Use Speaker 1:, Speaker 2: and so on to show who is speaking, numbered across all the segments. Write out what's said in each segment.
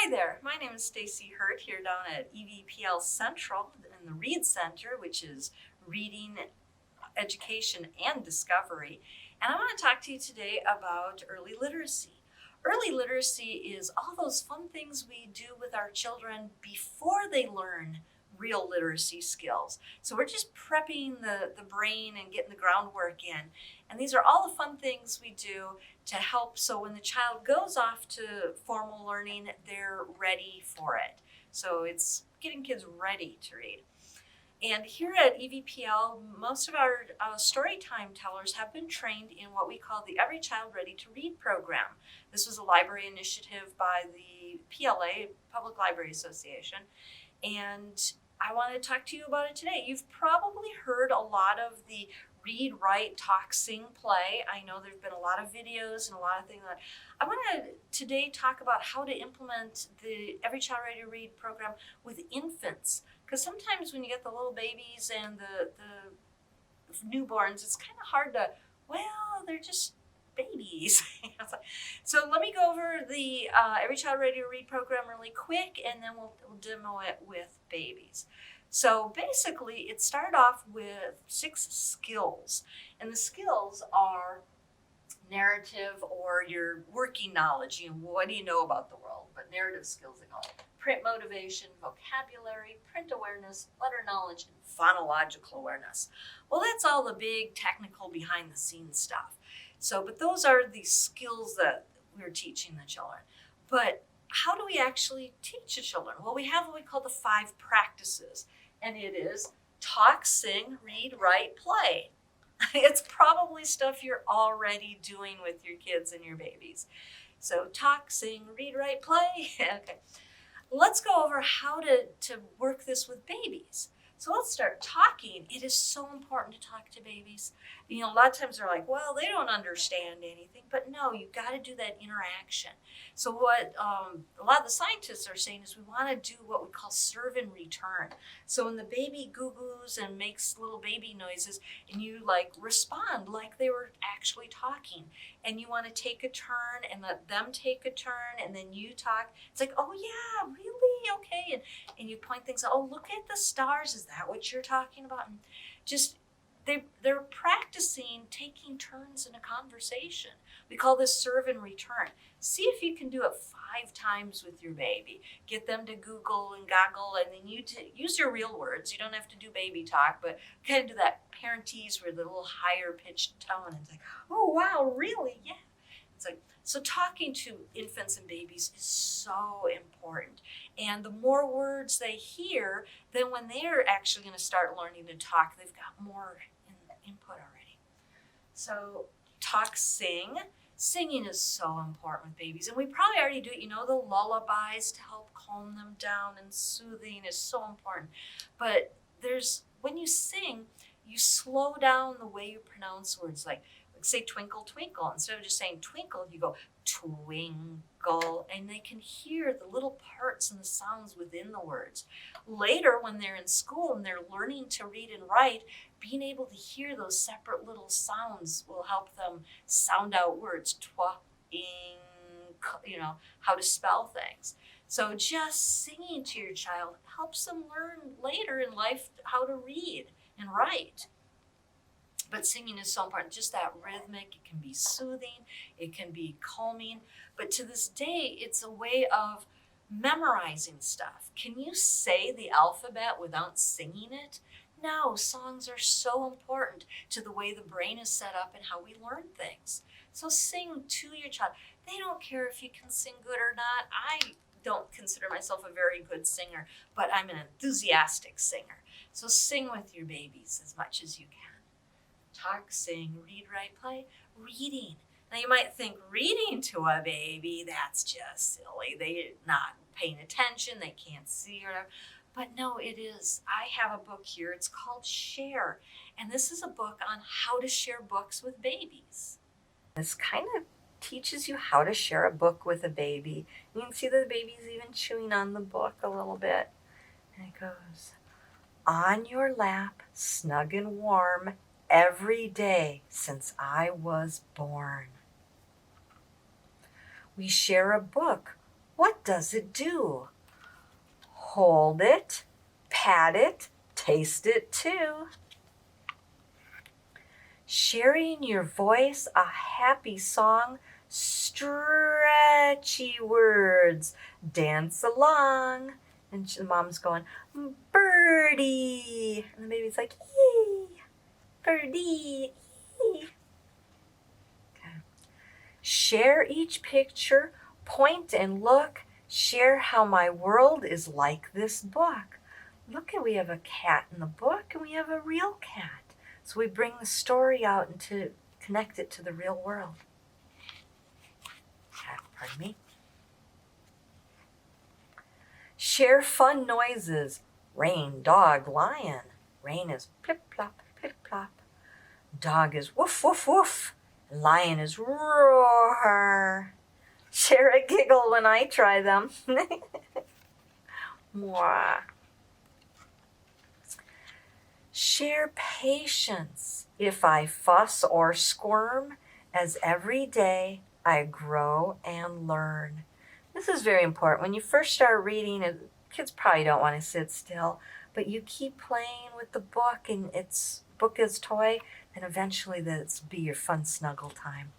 Speaker 1: Hi there, my name is Stacy Hurt here down at EVPL Central in the Read Center, which is Reading, Education, and Discovery. And I want to talk to you today about early literacy. Early literacy is all those fun things we do with our children before they learn real literacy skills. So we're just prepping the brain and getting the groundwork in. And these are all the fun things we do to help so when the child goes off to formal learning, they're ready for it. So it's getting kids ready to read. And here at EVPL, most of our story time tellers have been trained in what we call the Every Child Ready to Read program. This was a library initiative by the PLA, Public Library Association, and I want to talk to you about it today. You've probably heard a lot of the read, write, talk, sing, play. I know there's been a lot of videos and a lot of things. I want to today talk about how to implement the Every Child Ready to Read program with infants. Because sometimes when you get the little babies and the newborns, it's kind of hard to, well, they're just babies. So let me go over the Every Child Ready to Read program really quick, and then we'll demo it with babies. So basically, it started off with 6 skills, and the skills are narrative or your working knowledge. You know, what do you know about the world? But narrative skills, they call it. Print motivation, vocabulary, print awareness, letter knowledge, and phonological awareness. Well, that's all the big technical behind the scenes stuff. So, but those are the skills that we're teaching the children. But how do we actually teach the children? Well, we have what we call the 5 practices, and it is talk, sing, read, write, play. It's probably stuff you're already doing with your kids and your babies. So talk, sing, read, write, play. Okay. Let's go over how to work this with babies. So let's start talking. It is so important to talk to babies. You know, a lot of times they're like, well, they don't understand anything. But no, you've got to do that interaction. So what a lot of the scientists are saying is we want to do what we call serve and return. So when the baby goo-goos and makes little baby noises, and you like respond like they were actually talking, and you want to take a turn and let them take a turn, and then you talk. It's like, oh yeah, really? Okay. And you point things out. Oh, look at the stars. Is that what you're talking about? And just they're practicing taking turns in a conversation. We call this serve and return. See if you can do it 5 times with your baby. Get them to Google and goggle, and then you use your real words. You don't have to do baby talk, but kind of do that parentese where the little higher pitched tone. It's like, oh wow, really? Yeah. It's like, so talking to infants and babies is so important. And the more words they hear, then when they're actually going to start learning to talk, they've got more input already. So talk, sing. Singing is so important with babies. And we probably already do it. You know, the lullabies to help calm them down, and soothing is so important. But when you sing, you slow down the way you pronounce words. Like say twinkle, twinkle. Instead of just saying twinkle, you go twinkle, and they can hear the little parts and the sounds within the words. Later, when they're in school and they're learning to read and write, being able to hear those separate little sounds will help them sound out words. You know, how to spell things. So just singing to your child helps them learn later in life how to read and write. But singing is so important, just that rhythmic. It can be soothing, it can be calming, but to this day, it's a way of memorizing stuff. Can you say the alphabet without singing it? No, songs are so important to the way the brain is set up and how we learn things. So sing to your child. They don't care if you can sing good or not. I don't consider myself a very good singer, but I'm an enthusiastic singer. So sing with your babies as much as you can. Talk, sing, read, write, play. Reading. Now you might think reading to a baby, that's just silly. They're not paying attention, they can't see or whatever. But no, it is. I have a book here. It's called Share. And this is a book on how to share books with babies. This kind of teaches you how to share a book with a baby. You can see the baby's even chewing on the book a little bit. And it goes, on your lap, snug and warm, every day since I was born. We share a book What does it do? Hold it, pat it, taste it too. Sharing your voice, a happy song, stretchy words, dance along. And the mom's going, birdie. And the baby's like, yee, birdie, yee. Okay. Share each picture, point and look, share how my world is like this book. Look, we have a cat in the book and we have a real cat. So we bring the story out and to connect it to the real world. Pardon me. Share fun noises. Rain, dog, lion. Rain is plip, plop, plip, plop. Dog is woof, woof, woof. Lion is roar. Share a giggle when I try them. Mwah. Share patience if I fuss or squirm, as every day I grow and learn. This is very important. When you first start reading, kids probably don't want to sit still, but you keep playing with the book and it's book as toy, and eventually this will be your fun snuggle time.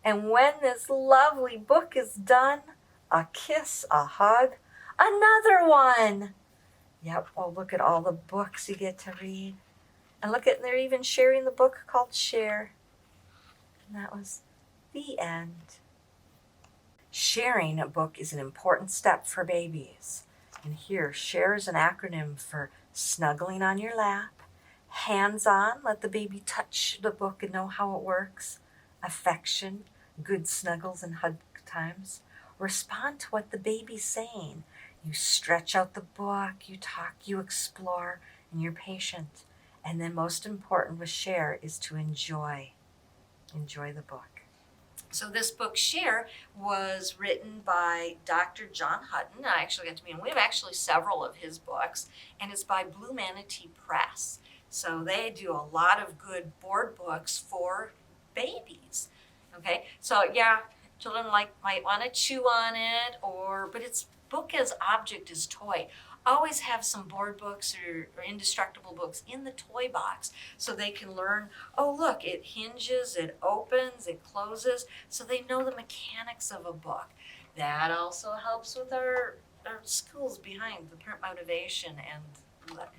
Speaker 1: And when this lovely book is done, a kiss, a hug, another one. Yep, oh, look at all the books you get to read. And look at, they're even sharing the book called Share. And that was the end. Sharing a book is an important step for babies. And here, Share is an acronym for snuggling on your lap, hands-on, let the baby touch the book and know how it works, affection, good snuggles and hug times, respond to what the baby's saying. You stretch out the book, you talk, you explore, and you're patient. And then most important with Share is to enjoy the book. So this book, Share, was written by Dr. John Hutton. I actually got to meet him. We have actually several of his books, and it's by Blue Manatee Press. So they do a lot of good board books for babies. Okay, so yeah, children might want to chew on it, but it's book as object as toy. Always have some board books or indestructible books in the toy box so they can learn, oh look, it hinges, it opens, it closes, so they know the mechanics of a book. That also helps with our skills behind the parent motivation and that.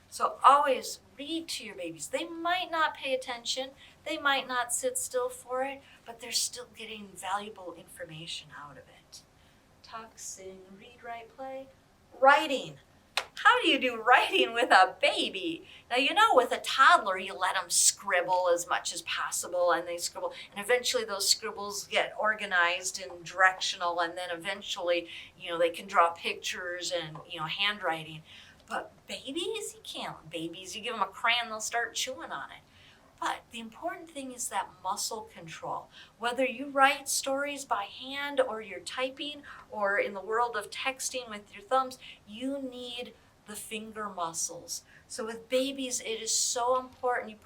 Speaker 1: So always read to your babies. They might not pay attention, they might not sit still for it, but they're still getting valuable information out of it. Talk, sing, read, write, play. Writing. How do you do writing with a baby? Now, you know, with a toddler, you let them scribble as much as possible, and they scribble, and eventually those scribbles get organized and directional, and then eventually, you know, they can draw pictures and, you know, handwriting. But babies, you can't. Babies, you give them a crayon, they'll start chewing on it. But the important thing is that muscle control. Whether you write stories by hand or you're typing or in the world of texting with your thumbs, you need the finger muscles. So with babies, it is so important.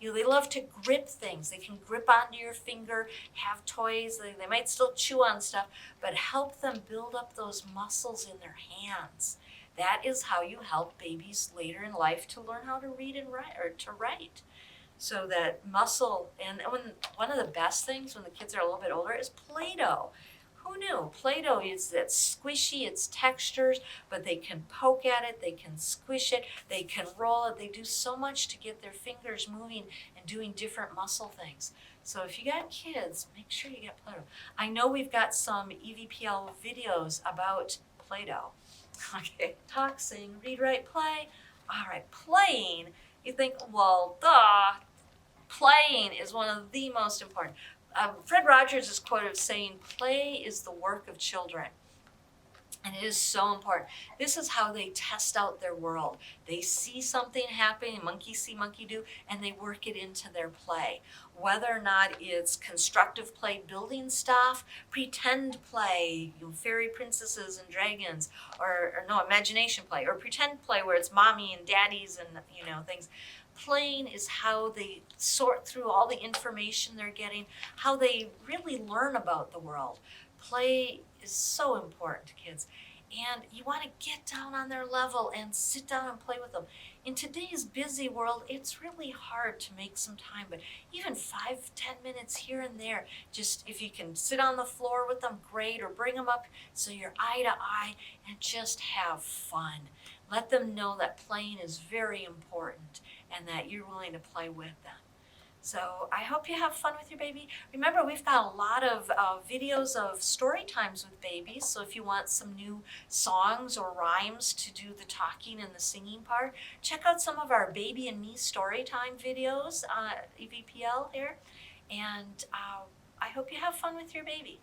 Speaker 1: They love to grip things. They can grip onto your finger, have toys. They might still chew on stuff, but help them build up those muscles in their hands. That is how you help babies later in life to learn how to read and write, or to write. So that muscle, and one of the best things when the kids are a little bit older is Play-Doh. Who knew? Play-Doh is that squishy, it's textures, but they can poke at it, they can squish it, they can roll it. They do so much to get their fingers moving and doing different muscle things. So if you got kids, make sure you get Play-Doh. I know we've got some EVPL videos about Play-Doh. Okay, talk, sing, read, write, play. All right, playing. You think, well, duh. Playing is one of the most important. Fred Rogers is quoted as saying, play is the work of children. And it is so important. This is how they test out their world. They see something happening, monkey see, monkey do, and they work it into their play. Whether or not it's constructive play, building stuff, pretend play, fairy princesses and dragons, or no, imagination play, or pretend play where it's mommy and daddies and things. playing is how they sort through all the information they're getting, how they really learn about the world. Play is so important to kids. And you want to get down on their level and sit down and play with them. In today's busy world, it's really hard to make some time, but even 5-10 minutes here and there, just if you can sit on the floor with them, great, or bring them up so you're eye to eye and just have fun. Let them know that playing is very important and that you're willing to play with them. So I hope you have fun with your baby. Remember, we've got a lot of videos of story times with babies. So if you want some new songs or rhymes to do the talking and the singing part, check out some of our Baby and Me story time videos, EVPL here. And I hope you have fun with your baby.